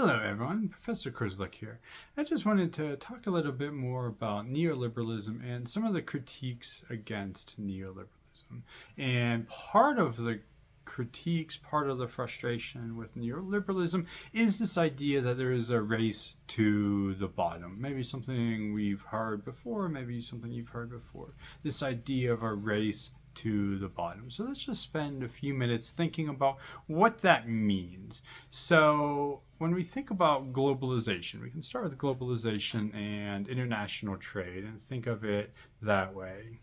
Hello everyone, Professor Kurzlik here. I just wanted to talk a little bit more about neoliberalism and some of the critiques against neoliberalism. And part of the critiques, part of the frustration with neoliberalism is this idea that there is a race to the bottom. Maybe something we've heard before, maybe something you've heard before. This idea of a race to the bottom. So let's just spend a few minutes thinking about what that means. So when we think about globalization, we can start with globalization and international trade and think of it that way.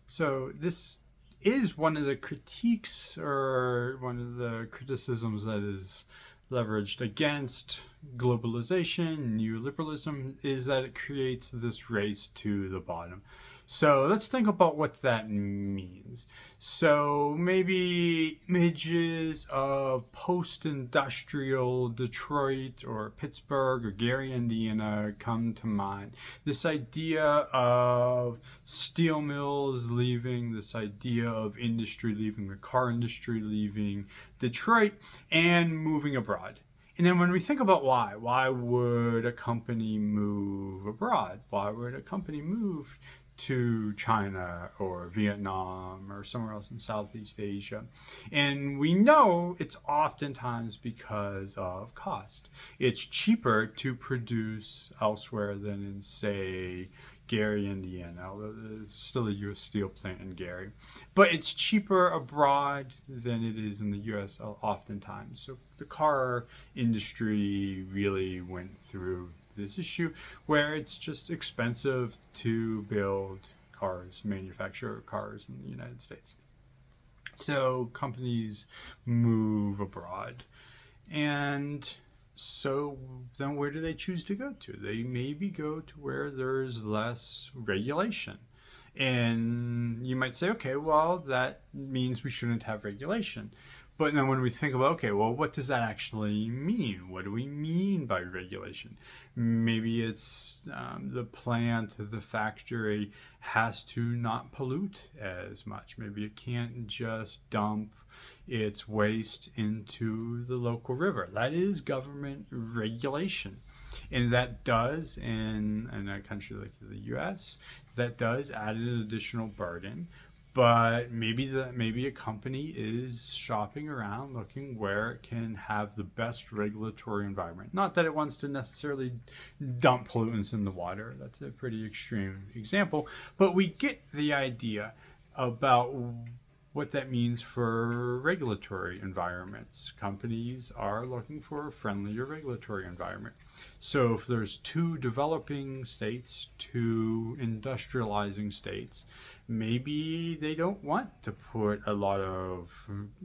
So this is one of the critiques or one of the criticisms that is leveraged against globalization, neoliberalism, is that it creates this race to the bottom. So let's think about what that means. So maybe images of post-industrial Detroit or Pittsburgh or Gary, Indiana come to mind. This idea of steel mills leaving, this idea of industry leaving, the car industry leaving Detroit and moving abroad. And then when we think about why would a company move abroad? Why would a company move to China or Vietnam or somewhere else in Southeast Asia? And we know it's oftentimes because of cost. It's cheaper to produce elsewhere than in, say, Gary, Indiana, although there's still a U.S. steel plant in Gary. But it's cheaper abroad than it is in the U.S. oftentimes. So the car industry really went through this issue where it's just expensive to build cars, manufacture cars in the United States. So companies move abroad. And so then where do they choose to go to? They maybe go to where there's less regulation. And you might say, okay, well, that means we shouldn't have regulation. But then when we think about, okay, well, what does that actually mean? What do we mean by regulation? Maybe it's the plant, the factory has to not pollute as much. Maybe it can't just dump its waste into the local river. That is government regulation. And that does, in a country like the US, that does add an additional burden. But maybe a company is shopping around looking where it can have the best regulatory environment. Not that it wants to necessarily dump pollutants in the water. That's a pretty extreme example. But we get the idea about what that means for regulatory environments. Companies are looking for a friendlier regulatory environment. So if there's two developing states, two industrializing states, maybe they don't want to put a lot of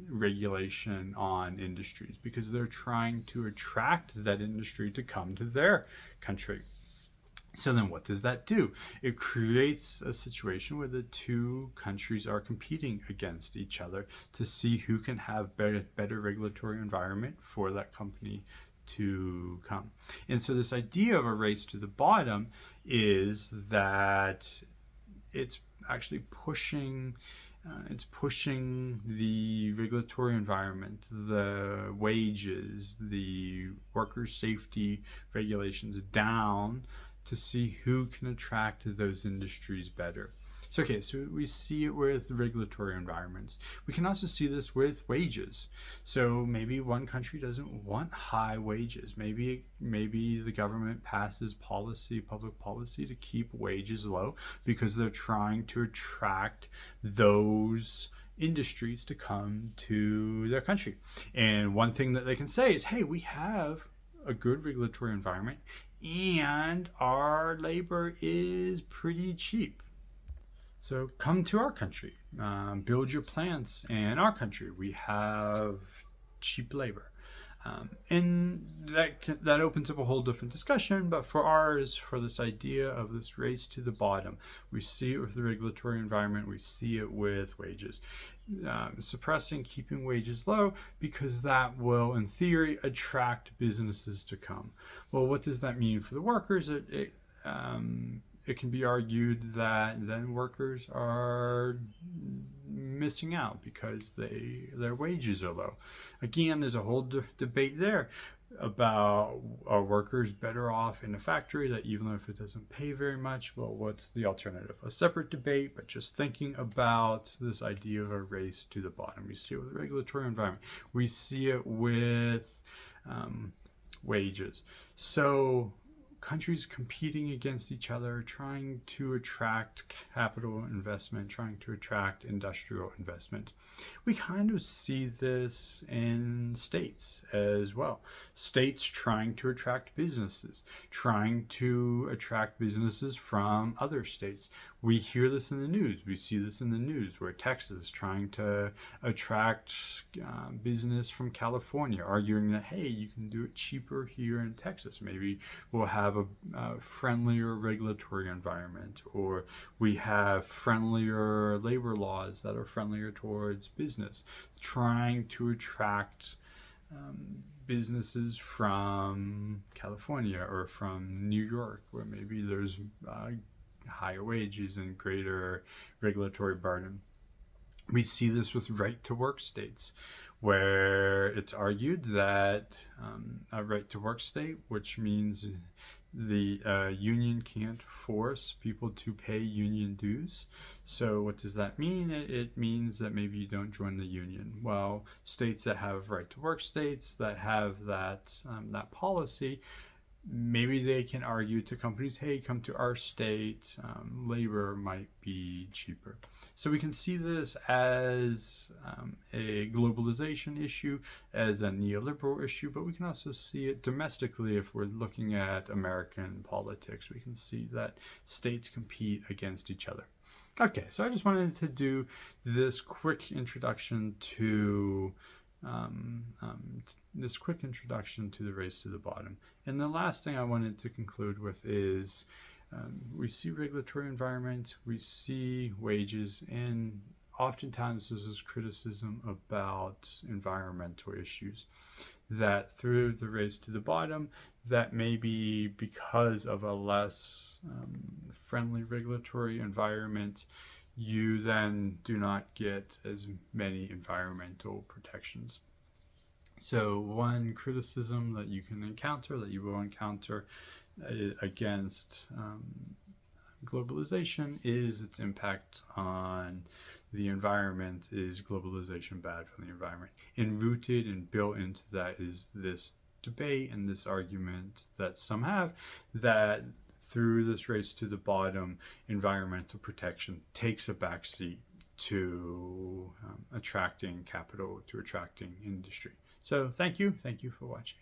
regulation on industries because they're trying to attract that industry to come to their country. So then what does that do? It creates a situation where the two countries are competing against each other to see who can have better regulatory environment for that company to come. And so this idea of a race to the bottom is that it's actually pushing the regulatory environment, the wages, the workers' safety regulations down to see who can attract those industries better. So we see it with regulatory environments. We can also see this with wages. So maybe one country doesn't want high wages. Maybe the government passes public policy to keep wages low because they're trying to attract those industries to come to their country. And one thing that they can say is, hey, we have a good regulatory environment and our labor is pretty cheap. So come to our country, build your plants in our country. We have cheap labor. And that opens up a whole different discussion, but for this idea of this race to the bottom, we see it with the regulatory environment, we see it with wages. Suppressing, keeping wages low, because that will, in theory, attract businesses to come. Well, what does that mean for the workers? it can be argued that then workers are missing out because their wages are low. Again, there's a whole debate there about, are workers better off in a factory that even if it doesn't pay very much? Well, what's the alternative? A separate debate, but just thinking about this idea of a race to the bottom. We see it with the regulatory environment. We see it with wages. So countries competing against each other, trying to attract capital investment, trying to attract industrial investment. We kind of see this in states as well. States trying to attract businesses, trying to attract businesses from other states. We hear this in the news. We see this in the news where Texas is trying to attract business from California, arguing that, hey, you can do it cheaper here in Texas. Maybe we'll have a friendlier regulatory environment, or we have friendlier labor laws that are friendlier towards business, trying to attract businesses from California or from New York, where maybe there's higher wages and greater regulatory burden. We see this with right-to-work states, where it's argued that a right-to-work state, which means the union can't force people to pay union dues. So what does that mean? It means that maybe you don't join the union. Well, states that have right-to-work states that have that policy, maybe they can argue to companies, hey, come to our state, labor might be cheaper. So we can see this as a globalization issue, as a neoliberal issue, but we can also see it domestically if we're looking at American politics. We can see that states compete against each other. Okay, so I just wanted to do this quick introduction to the race to the bottom. And the last thing I wanted to conclude with is we see regulatory environment, we see wages, and oftentimes there's this criticism about environmental issues, that through the race to the bottom, that maybe because of a less friendly regulatory environment, you then do not get as many environmental protections. So one criticism that you can encounter, that you will encounter against globalization, is its impact on the environment. Is globalization bad for the environment? And rooted and built into that is this debate and this argument that some have, that through this race to the bottom, environmental protection takes a backseat to attracting capital, to attracting industry. So thank you for watching.